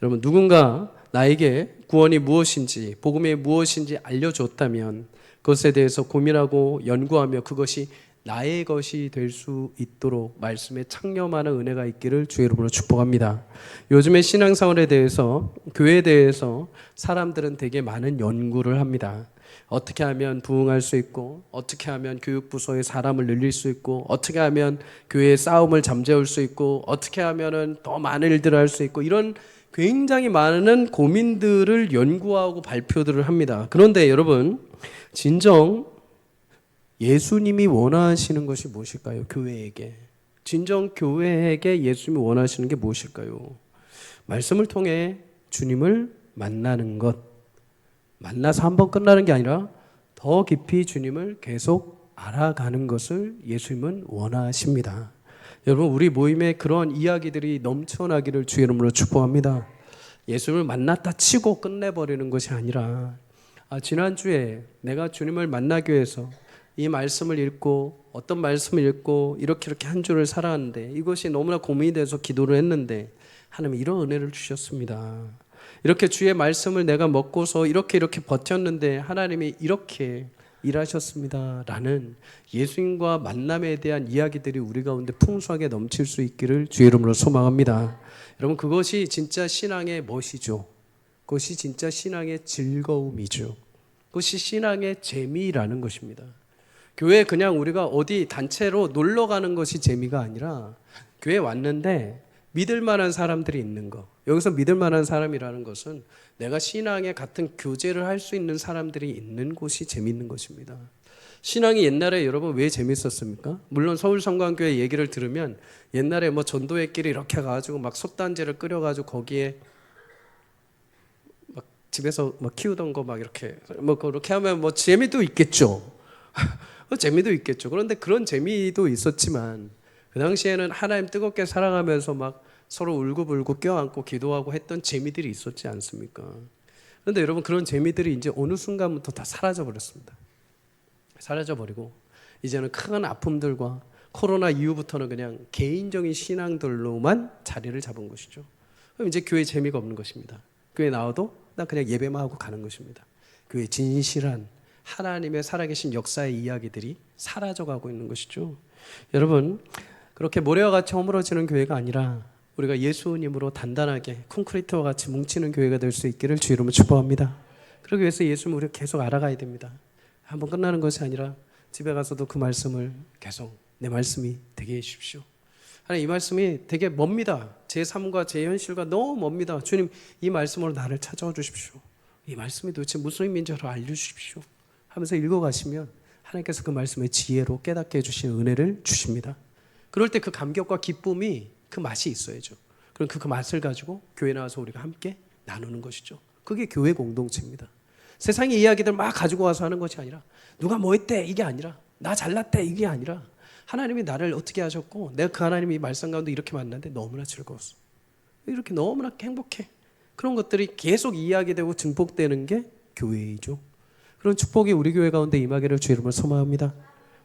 S1: 여러분, 누군가 나에게 구원이 무엇인지, 복음이 무엇인지 알려줬다면 그것에 대해서 고민하고 연구하며 그것이 나의 것이 될 수 있도록 말씀에 창념하는 은혜가 있기를 주의 이름으로 축복합니다. 요즘의 신앙생활에 대해서, 교회에 대해서 사람들은 되게 많은 연구를 합니다. 어떻게 하면 부흥할 수 있고, 어떻게 하면 교육부서에 사람을 늘릴 수 있고, 어떻게 하면 교회의 싸움을 잠재울 수 있고, 어떻게 하면 더 많은 일들을 할 수 있고, 이런 굉장히 많은 고민들을 연구하고 발표들을 합니다. 그런데 여러분, 진정 예수님이 원하시는 것이 무엇일까요? 교회에게. 진정 교회에게 예수님이 원하시는 게 무엇일까요? 말씀을 통해 주님을 만나는 것. 만나서 한번 끝나는 게 아니라 더 깊이 주님을 계속 알아가는 것을 예수님은 원하십니다. 여러분, 우리 모임에 그런 이야기들이 넘쳐나기를 주의 이름으로 축복합니다. 예수님을 만났다 치고 끝내버리는 것이 아니라 지난주에 내가 주님을 만나기 위해서 이 말씀을 읽고 어떤 말씀을 읽고 이렇게 한 주를 살아왔는데 이것이 너무나 고민이 돼서 기도를 했는데 하나님 이런 은혜를 주셨습니다. 이렇게 주의 말씀을 내가 먹고서 이렇게 버텼는데 하나님이 이렇게 일하셨습니다. 라는 예수님과 만남에 대한 이야기들이 우리 가운데 풍성하게 넘칠 수 있기를 주의 이름으로 소망합니다. 여러분, 그것이 진짜 신앙의 멋이죠. 그것이 진짜 신앙의 즐거움이죠. 그것이 신앙의 재미라는 것입니다. 교회에 그냥 우리가 어디 단체로 놀러 가는 것이 재미가 아니라 교회에 왔는데 믿을 만한 사람들이 있는 거. 여기서 믿을 만한 사람이라는 것은 내가 신앙에 같은 교제를 할 수 있는 사람들이 있는 곳이 재미있는 것입니다. 신앙이 옛날에 여러분 왜 재밌었습니까? 물론 서울성광교회 얘기를 들으면 옛날에 뭐 전도회 길이 이렇게 가가지고 막 솥단지를 끓여가지고 거기에 막 집에서 막 키우던 거 막 이렇게 뭐 그렇게 하면 뭐 재미도 있겠죠. 재미도 있겠죠. 그런데 그런 재미도 있었지만 그 당시에는 하나님 뜨겁게 사랑하면서 막 서로 울고불고 껴안고 기도하고 했던 재미들이 있었지 않습니까? 그런데 여러분, 그런 재미들이 이제 어느 순간부터 다 사라져버렸습니다. 사라져버리고 이제는 큰 아픔들과 코로나 이후부터는 그냥 개인적인 신앙들로만 자리를 잡은 것이죠. 그럼 이제 교회 재미가 없는 것입니다. 교회 나와도 나 그냥 예배만 하고 가는 것입니다. 교회 진실한 하나님의 살아계신 역사의 이야기들이 사라져가고 있는 것이죠. 여러분, 그렇게 모래와 같이 허물어지는 교회가 아니라 우리가 예수님으로 단단하게 콘크리트와 같이 뭉치는 교회가 될 수 있기를 주 이름으로 축복합니다. 그러기 위해서 예수님을 우리가 계속 알아가야 됩니다. 한번 끝나는 것이 아니라 집에 가서도 그 말씀을 계속 내 말씀이 되게 해주십시오. 하나님, 이 말씀이 되게 멉니다. 제 삶과 제 현실과 너무 멉니다. 주님, 이 말씀으로 나를 찾아와 주십시오. 이 말씀이 도대체 무슨 의미인지 알려주십시오 하면서 읽어가시면 하나님께서 그 말씀의 지혜로 깨닫게 해주시는 은혜를 주십니다. 그럴 때 그 감격과 기쁨이 그 맛이 있어야죠. 그럼 그 맛을 가지고 교회 나와서 우리가 함께 나누는 것이죠. 그게 교회 공동체입니다. 세상의 이야기들 막 가지고 와서 하는 것이 아니라 누가 뭐 했대 이게 아니라 나 잘났대 이게 아니라 하나님이 나를 어떻게 하셨고 내가 그 하나님이 말씀 가운데 이렇게 만났는데 너무나 즐거웠어. 이렇게 너무나 행복해. 그런 것들이 계속 이야기되고 증폭되는 게 교회이죠. 그런 축복이 우리 교회 가운데 임하기를 주 이름으로 소망합니다.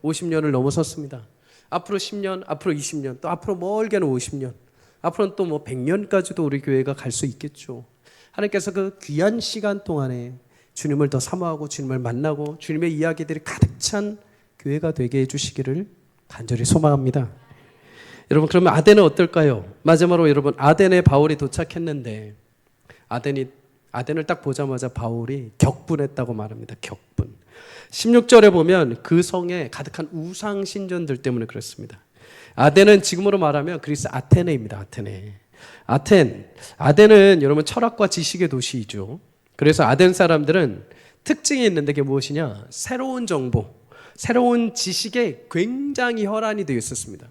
S1: 50년을 넘어섰습니다. 앞으로 10년, 앞으로 20년, 또 앞으로 멀게는 50년, 앞으로는 또 뭐 100년까지도 우리 교회가 갈 수 있겠죠. 하나님께서 그 귀한 시간 동안에 주님을 더 사모하고 주님을 만나고 주님의 이야기들이 가득 찬 교회가 되게 해주시기를 간절히 소망합니다. 여러분, 그러면 아덴은 어떨까요? 마지막으로 여러분, 아덴에 바울이 도착했는데 아덴을 딱 보자마자 바울이 격분했다고 말합니다. 격분. 16절에 보면 그 성에 가득한 우상 신전들 때문에 그렇습니다. 아덴은 지금으로 말하면 그리스 아테네입니다. 아덴은 여러분 철학과 지식의 도시이죠. 그래서 아덴 사람들은 특징이 있는데 그게 무엇이냐? 새로운 정보, 새로운 지식에 굉장히 혈안이 되어 있었습니다.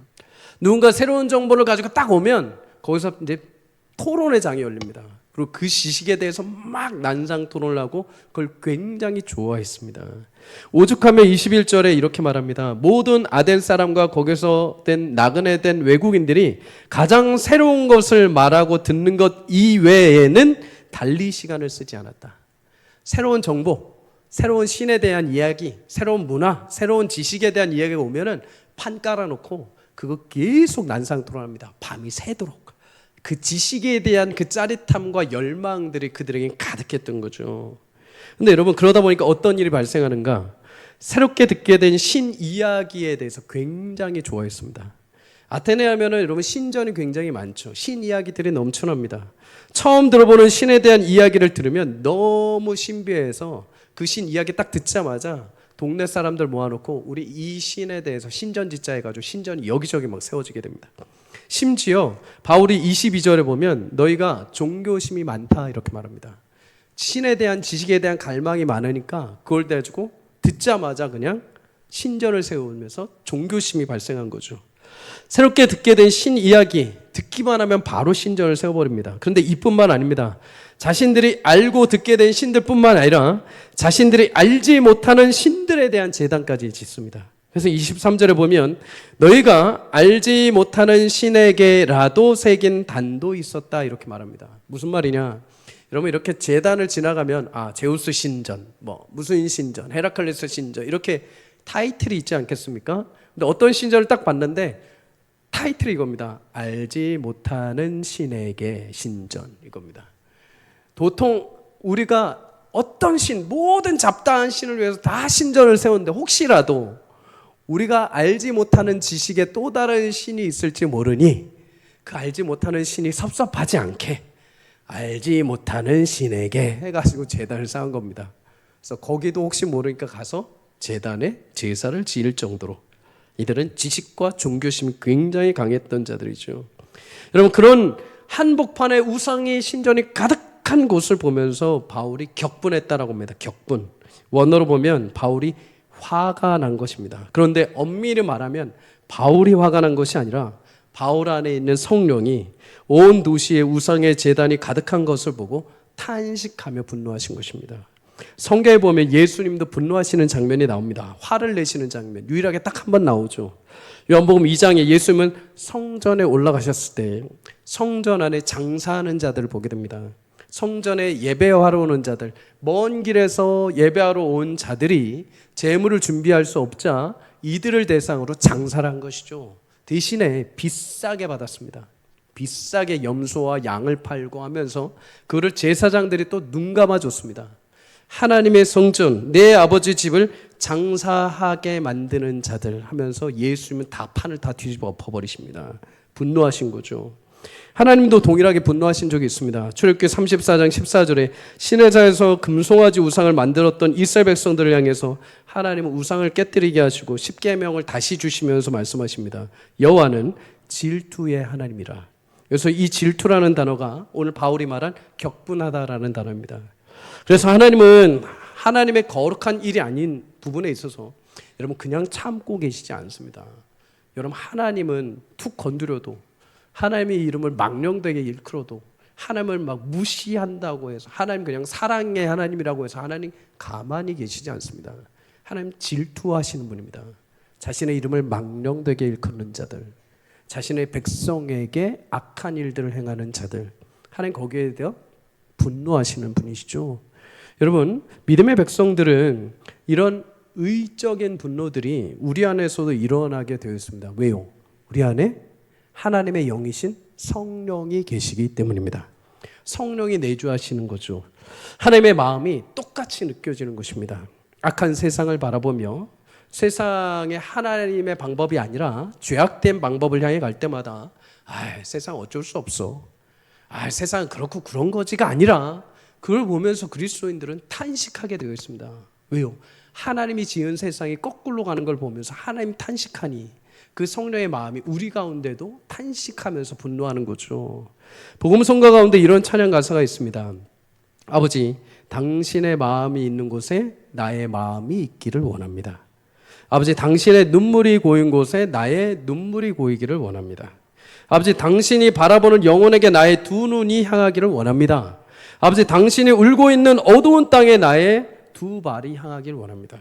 S1: 누군가 새로운 정보를 가지고 딱 오면 거기서 이제 토론의 장이 열립니다. 그리고 그 지식에 대해서 막 난상 토론을 하고 그걸 굉장히 좋아했습니다. 오죽하면 21절에 이렇게 말합니다. 모든 아덴 사람과 거기서 된 나그네 된 외국인들이 가장 새로운 것을 말하고 듣는 것 이외에는 달리 시간을 쓰지 않았다. 새로운 정보, 새로운 신에 대한 이야기, 새로운 문화, 새로운 지식에 대한 이야기가 오면은 판 깔아놓고 그거 계속 난상 토론합니다. 밤이 새도록. 그 지식에 대한 그 짜릿함과 열망들이 그들에게 가득했던 거죠. 근데 여러분, 그러다 보니까 어떤 일이 발생하는가? 새롭게 듣게 된 신 이야기에 대해서 굉장히 좋아했습니다. 아테네 하면은 여러분 신전이 굉장히 많죠. 신 이야기들이 넘쳐납니다. 처음 들어보는 신에 대한 이야기를 들으면 너무 신비해서 그 신 이야기 딱 듣자마자 동네 사람들 모아놓고 우리 이 신에 대해서 신전 짓자 해가지고 신전이 여기저기 막 세워지게 됩니다. 심지어 바울이 22절에 보면 너희가 종교심이 많다 이렇게 말합니다. 신에 대한 지식에 대한 갈망이 많으니까 그걸 가지고 듣자마자 그냥 신전을 세우면서 종교심이 발생한 거죠. 새롭게 듣게 된 신 이야기 듣기만 하면 바로 신전을 세워버립니다. 그런데 이뿐만 아닙니다. 자신들이 알고 듣게 된 신들뿐만 아니라 자신들이 알지 못하는 신들에 대한 제단까지 짓습니다. 그래서 23절에 보면 너희가 알지 못하는 신에게라도 새긴 단도 있었다 이렇게 말합니다. 무슨 말이냐? 여러분, 이렇게 제단을 지나가면 제우스 신전, 무슨 신전, 헤라클레스 신전 이렇게 타이틀이 있지 않겠습니까? 근데 어떤 신전을 딱 봤는데 타이틀이 이겁니다. 알지 못하는 신에게 신전 이겁니다. 보통 우리가 어떤 신, 모든 잡다한 신을 위해서 다 신전을 세우는데 혹시라도 우리가 알지 못하는 지식에 또 다른 신이 있을지 모르니 그 알지 못하는 신이 섭섭하지 않게 알지 못하는 신에게 해가지고 제단을 쌓은 겁니다. 그래서 거기도 혹시 모르니까 가서 제단에 제사를 지을 정도로 이들은 지식과 종교심이 굉장히 강했던 자들이죠. 여러분, 그런 한복판에 우상의 신전이 가득한 곳을 보면서 바울이 격분했다라고 합니다. 격분. 원어로 보면 바울이 화가 난 것입니다. 그런데 엄밀히 말하면 바울이 화가 난 것이 아니라 바울 안에 있는 성령이 온 도시에 우상의 제단이 가득한 것을 보고 탄식하며 분노하신 것입니다. 성경에 보면 예수님도 분노하시는 장면이 나옵니다. 화를 내시는 장면 유일하게 딱 한 번 나오죠. 요한복음 2장에 예수님은 성전에 올라가셨을 때 성전 안에 장사하는 자들을 보게 됩니다. 성전에 예배하러 오는 자들, 먼 길에서 예배하러 온 자들이 재물을 준비할 수 없자 이들을 대상으로 장사를 한 것이죠. 대신에 비싸게 받았습니다. 비싸게 염소와 양을 팔고 하면서 그를 제사장들이 또 눈 감아줬습니다. 하나님의 성전, 내 아버지 집을 장사하게 만드는 자들 하면서 예수님은 다 판을 다 뒤집어 엎어버리십니다. 분노하신 거죠. 하나님도 동일하게 분노하신 적이 있습니다. 출애굽기 34장 14절에 시내자에서 금송아지 우상을 만들었던 이스라엘 백성들을 향해서 하나님은 우상을 깨뜨리게 하시고 십계명을 다시 주시면서 말씀하십니다. 여호와는 질투의 하나님이라. 그래서 이 질투라는 단어가 오늘 바울이 말한 격분하다라는 단어입니다. 그래서 하나님은 하나님의 거룩한 일이 아닌 부분에 있어서 여러분 그냥 참고 계시지 않습니다. 여러분 하나님은 툭 건드려도 하나님의 이름을 망령되게 일컬어도 하나님을 막 무시한다고 해서 하나님 그냥 사랑의 하나님이라고 해서 하나님 가만히 계시지 않습니다. 하나님 질투하시는 분입니다. 자신의 이름을 망령되게 일컫는 자들, 자신의 백성에게 악한 일들을 행하는 자들, 하나님 거기에 대해 분노하시는 분이시죠. 여러분 믿음의 백성들은 이런 의적인 분노들이 우리 안에서도 일어나게 되어 있습니다. 왜요? 우리 안에 하나님의 영이신 성령이 계시기 때문입니다. 성령이 내주하시는 거죠. 하나님의 마음이 똑같이 느껴지는 것입니다. 악한 세상을 바라보며 세상의 하나님의 방법이 아니라 죄악된 방법을 향해 갈 때마다 세상 어쩔 수 없어. 세상은 그렇고 그런 거지가 아니라 그걸 보면서 그리스도인들은 탄식하게 되어 있습니다. 왜요? 하나님이 지은 세상이 거꾸로 가는 걸 보면서 하나님 탄식하니 그 성령의 마음이 우리 가운데도 탄식하면서 분노하는 거죠. 복음성가 가운데 이런 찬양 가사가 있습니다. 아버지, 당신의 마음이 있는 곳에 나의 마음이 있기를 원합니다. 아버지, 당신의 눈물이 고인 곳에 나의 눈물이 고이기를 원합니다. 아버지, 당신이 바라보는 영혼에게 나의 두 눈이 향하기를 원합니다. 아버지, 당신이 울고 있는 어두운 땅에 나의 두 발이 향하기를 원합니다.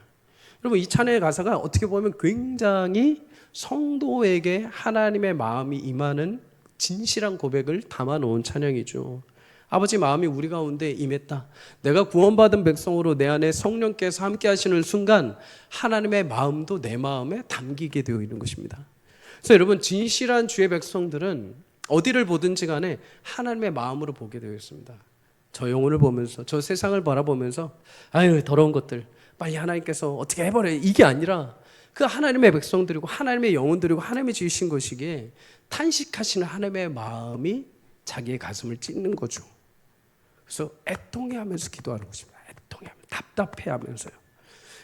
S1: 여러분, 이 찬양의 가사가 어떻게 보면 굉장히 성도에게 하나님의 마음이 임하는 진실한 고백을 담아놓은 찬양이죠. 아버지 마음이 우리 가운데 임했다. 내가 구원받은 백성으로 내 안에 성령께서 함께 하시는 순간 하나님의 마음도 내 마음에 담기게 되어 있는 것입니다. 그래서 여러분 진실한 주의 백성들은 어디를 보든지 간에 하나님의 마음으로 보게 되어 있습니다. 저 영혼을 보면서 저 세상을 바라보면서 아유 더러운 것들 빨리 하나님께서 어떻게 해버려 이게 아니라 그 하나님의 백성들이고 하나님의 영혼들이고 하나님이 지으신 것이기에 탄식하시는 하나님의 마음이 자기의 가슴을 찢는 거죠. 그래서 애통해하면서 기도하는 것입니다. 애통해하면서 답답해하면서요.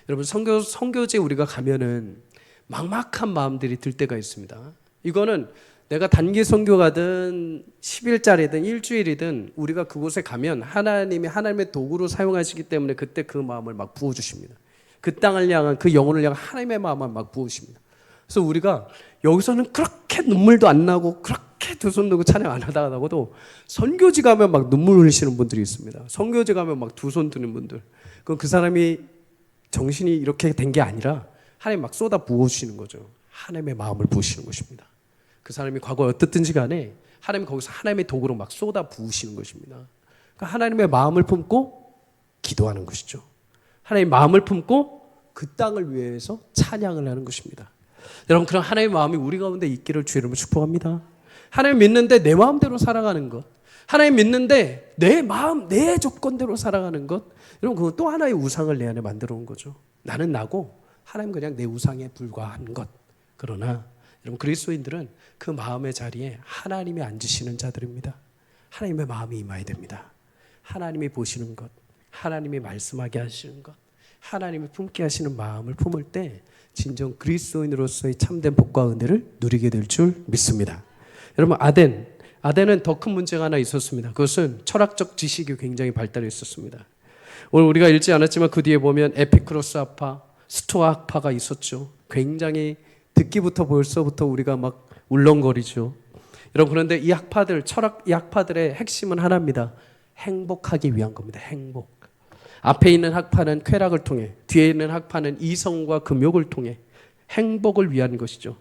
S1: 여러분 선교지에 우리가 가면은 막막한 마음들이 들 때가 있습니다. 이거는 내가 단기 선교 가든 10일짜리든 일주일이든 우리가 그곳에 가면 하나님이 하나님의 도구로 사용하시기 때문에 그때 그 마음을 막 부어주십니다. 그 땅을 향한 그 영혼을 향한 하나님의 마음을 막 부으십니다. 그래서 우리가 여기서는 그렇게 눈물도 안 나고 그렇게 두 손 들고 찬양 안 하다가도 선교지 가면 막 눈물 흘리시는 분들이 있습니다. 선교지 가면 막 두 손 드는 분들. 그럼 그 사람이 정신이 이렇게 된 게 아니라 하나님 막 쏟아 부으시는 거죠. 하나님의 마음을 부으시는 것입니다. 그 사람이 과거에 어떻든지 간에 하나님 거기서 하나님의 도구로 막 쏟아 부으시는 것입니다. 그러니까 하나님의 마음을 품고 기도하는 것이죠. 하나님의 마음을 품고 그 땅을 위해서 찬양을 하는 것입니다. 여러분 그런 하나님의 마음이 우리 가운데 있기를 주의 이름으로 축복합니다. 하나님 믿는데 내 마음대로 살아가는 것, 하나님 믿는데 내 마음 내 조건대로 살아가는 것, 여러분 그건 또 하나의 우상을 내 안에 만들어 온 거죠. 나는 나고 하나님 그냥 내 우상에 불과한 것. 그러나 여러분 그리스도인들은 그 마음의 자리에 하나님이 앉으시는 자들입니다. 하나님의 마음이 임해야 됩니다. 하나님이 보시는 것, 하나님이 말씀하게 하시는 것, 하나님이 품게 하시는 마음을 품을 때 진정 그리스도인으로서의 참된 복과 은혜를 누리게 될 줄 믿습니다. 여러분 아덴은 더 큰 문제가 하나 있었습니다. 그것은 철학적 지식이 굉장히 발달해 있었습니다. 오늘 우리가 읽지 않았지만 그 뒤에 보면 에피쿠로스 학파, 스토아 학파가 있었죠. 굉장히 듣기부터 벌써부터 우리가 막 울렁거리죠. 여러분 그런데 이 학파들 이 학파들의 핵심은 하나입니다. 행복하기 위한 겁니다. 행복. 앞에 있는 학파는 쾌락을 통해, 뒤에 있는 학파는 이성과 금욕을 통해 행복을 위한 것이죠.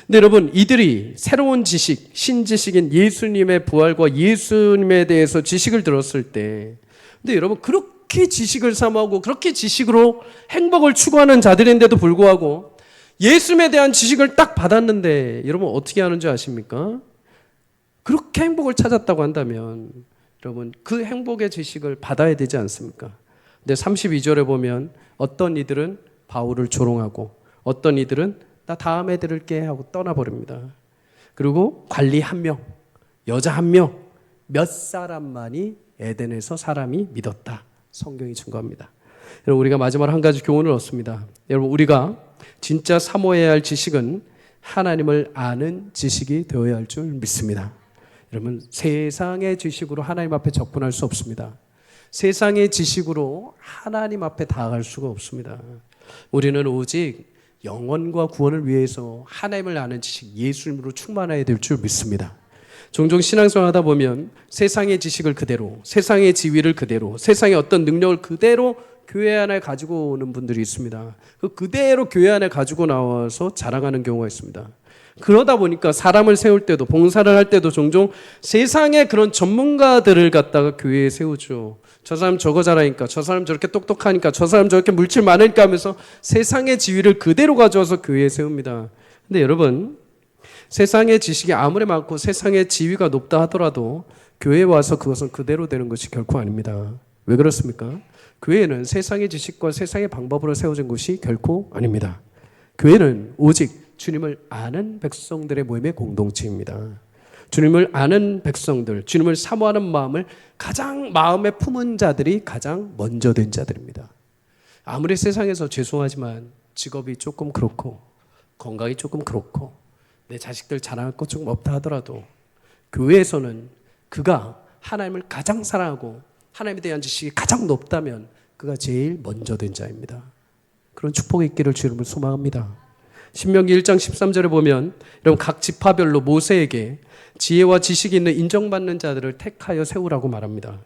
S1: 근데 여러분 이들이 새로운 지식, 신지식인 예수님의 부활과 예수님에 대해서 지식을 들었을 때, 근데 여러분 그렇게 지식을 삼하고 그렇게 지식으로 행복을 추구하는 자들인데도 불구하고 예수님에 대한 지식을 딱 받았는데 여러분 어떻게 하는지 아십니까? 그렇게 행복을 찾았다고 한다면 여러분 그 행복의 지식을 받아야 되지 않습니까? 근데 32절에 보면 어떤 이들은 바울을 조롱하고 어떤 이들은 나 다음에 들을게 하고 떠나버립니다. 그리고 관리 한 명, 여자 한 명, 몇 사람만이 에덴에서 사람이 믿었다. 성경이 증거합니다. 여러분, 우리가 마지막으로 한 가지 교훈을 얻습니다. 여러분, 우리가 진짜 사모해야 할 지식은 하나님을 아는 지식이 되어야 할 줄 믿습니다. 여러분, 세상의 지식으로 하나님 앞에 접근할 수 없습니다. 세상의 지식으로 하나님 앞에 다가갈 수가 없습니다. 우리는 오직 영혼과 구원을 위해서 하나님을 아는 지식, 예수님으로 충만해야 될 줄 믿습니다. 종종 신앙생활 하다 보면 세상의 지식을 그대로, 세상의 지위를 그대로, 세상의 어떤 능력을 그대로 교회 안에 가지고 오는 분들이 있습니다. 그대로 교회 안에 가지고 나와서 자랑하는 경우가 있습니다. 그러다 보니까 사람을 세울 때도, 봉사를 할 때도 종종 세상의 그런 전문가들을 갖다가 교회에 세우죠. 저 사람 저거 잘하니까, 저 사람 저렇게 똑똑하니까, 저 사람 저렇게 물질 많으니까 하면서 세상의 지위를 그대로 가져와서 교회에 세웁니다. 근데 여러분, 세상의 지식이 아무리 많고 세상의 지위가 높다 하더라도 교회에 와서 그것은 그대로 되는 것이 결코 아닙니다. 왜 그렇습니까? 교회는 세상의 지식과 세상의 방법으로 세워진 것이 결코 아닙니다. 교회는 오직 주님을 아는 백성들의 모임의 공동체입니다. 주님을 아는 백성들, 주님을 사모하는 마음을 가장 마음에 품은 자들이 가장 먼저 된 자들입니다. 아무리 세상에서 죄송하지만 직업이 조금 그렇고 건강이 조금 그렇고 내 자식들 자랑할 것 조금 없다 하더라도 교회에서는 그가 하나님을 가장 사랑하고 하나님에 대한 지식이 가장 높다면 그가 제일 먼저 된 자입니다. 그런 축복이 있기를 주 이름으로 소망합니다. 신명기 1장 13절에 보면 여러분 각 지파별로 모세에게 지혜와 지식이 있는 인정받는 자들을 택하여 세우라고 말합니다.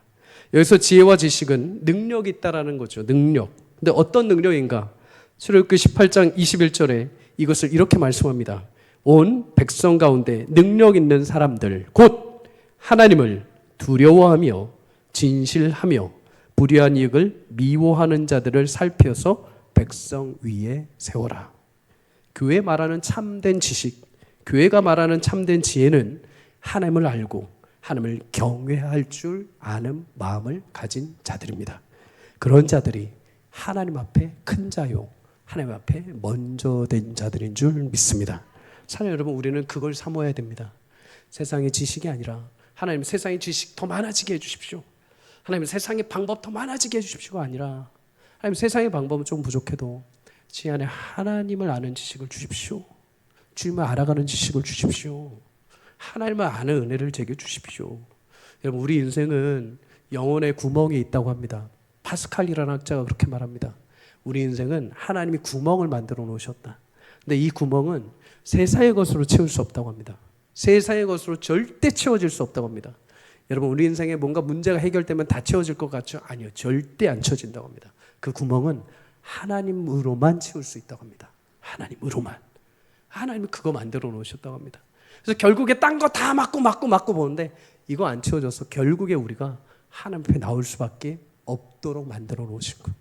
S1: 여기서 지혜와 지식은 능력이 있다라는 거죠. 능력. 근데 어떤 능력인가? 출애굽기 18장 21절에 이것을 이렇게 말씀합니다. 온 백성 가운데 능력 있는 사람들 곧 하나님을 두려워하며 진실하며 불의한 이익을 미워하는 자들을 살펴서 백성 위에 세워라. 교회 말하는 참된 지식, 교회가 말하는 참된 지혜는 하나님을 알고 하나님을 경외할 줄 아는 마음을 가진 자들입니다. 그런 자들이 하나님 앞에 큰 자요, 하나님 앞에 먼저 된 자들인 줄 믿습니다. 사랑하는 여러분, 우리는 그걸 사모해야 됩니다. 세상의 지식이 아니라 하나님 세상의 지식 더 많아지게 해주십시오. 하나님 세상의 방법 더 많아지게 해주십시오가 아니라 하나님 세상의 방법은 좀 부족해도 제 안에 하나님을 아는 지식을 주십시오. 주님을 알아가는 지식을 주십시오. 하나님을 아는 은혜를 제게 주십시오. 여러분, 우리 인생은 영혼의 구멍이 있다고 합니다. 파스칼이라는 학자가 그렇게 말합니다. 우리 인생은 하나님이 구멍을 만들어 놓으셨다. 근데 이 구멍은 세상의 것으로 채울 수 없다고 합니다. 세상의 것으로 절대 채워질 수 없다고 합니다. 여러분, 우리 인생에 뭔가 문제가 해결되면 다 채워질 것 같죠? 아니요, 절대 안 채워진다고 합니다. 그 구멍은 하나님으로만 채울 수 있다고 합니다. 하나님으로만. 하나님이 그거 만들어 놓으셨다고 합니다. 그래서 결국에 딴 거 다 막고 보는데 이거 안 채워져서 결국에 우리가 하나님 앞에 나올 수밖에 없도록 만들어 놓으신 거.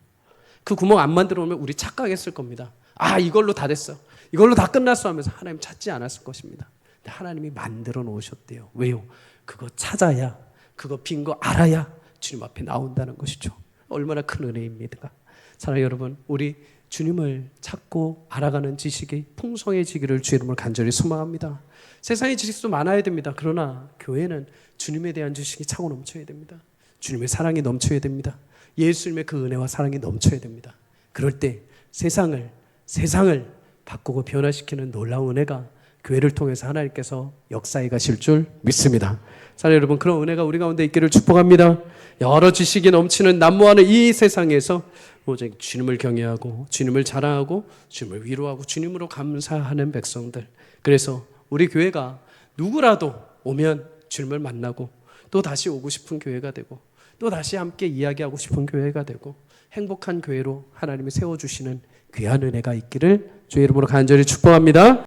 S1: 그 구멍 안 만들어 놓으면 우리 착각했을 겁니다. 아, 이걸로 다 됐어. 이걸로 다 끝났어 하면서 하나님 찾지 않았을 것입니다. 근데 하나님이 만들어 놓으셨대요. 왜요? 그거 찾아야, 그거 빈 거 알아야 주님 앞에 나온다는 것이죠. 얼마나 큰 은혜입니까? 사랑하는 여러분, 우리 주님을 찾고 알아가는 지식이 풍성해지기를 주 이름으로 간절히 소망합니다. 세상의 지식도 많아야 됩니다. 그러나 교회는 주님에 대한 지식이 차고 넘쳐야 됩니다. 주님의 사랑이 넘쳐야 됩니다. 예수님의 그 은혜와 사랑이 넘쳐야 됩니다. 그럴 때 세상을 바꾸고 변화시키는 놀라운 은혜가 교회를 통해서 하나님께서 역사해 가실 줄 믿습니다. 사랑하는 여러분, 그런 은혜가 우리 가운데 있기를 축복합니다. 여러 지식이 넘치는 난무하는 이 세상에서 오직 주님을 경외하고 주님을 자랑하고 주님을 위로하고 주님으로 감사하는 백성들. 그래서 우리 교회가 누구라도 오면 주님을 만나고 또 다시 오고 싶은 교회가 되고 또 다시 함께 이야기하고 싶은 교회가 되고 행복한 교회로 하나님이 세워주시는 귀한 은혜가 있기를 주의 이름으로 간절히 축복합니다.